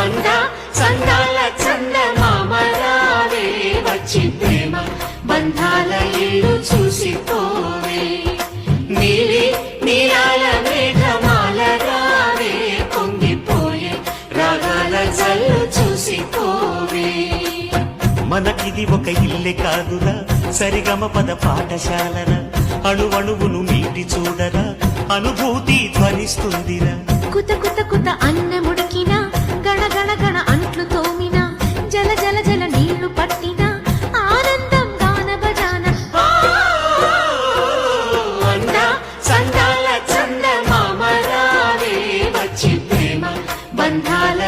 అంద చందాల చందమామరావే వచ్చి ప్రేమ బంధాల ఇల్లు చూసిపోవే నీలి నీలాల మేఘమాల రావే పొంగిపోయే రాగాల జల్లు చూసిపోవే మనకిది ఒక ఇల్లే కాదురా సరిగమ పద పాఠశాలరా అణువణువును మీటి చూడరా అనుభూతి ధ్వనిస్తుందిరా కుత కుత కుత అన్నముడికినా గణ గణ గణ అంట్లు తోమినా జల జల జల నీళ్లు పట్టినా ఆనందం గాన భజాన అంద చందాల చందమామరావే వచ్చి ప్రేమ బంధాల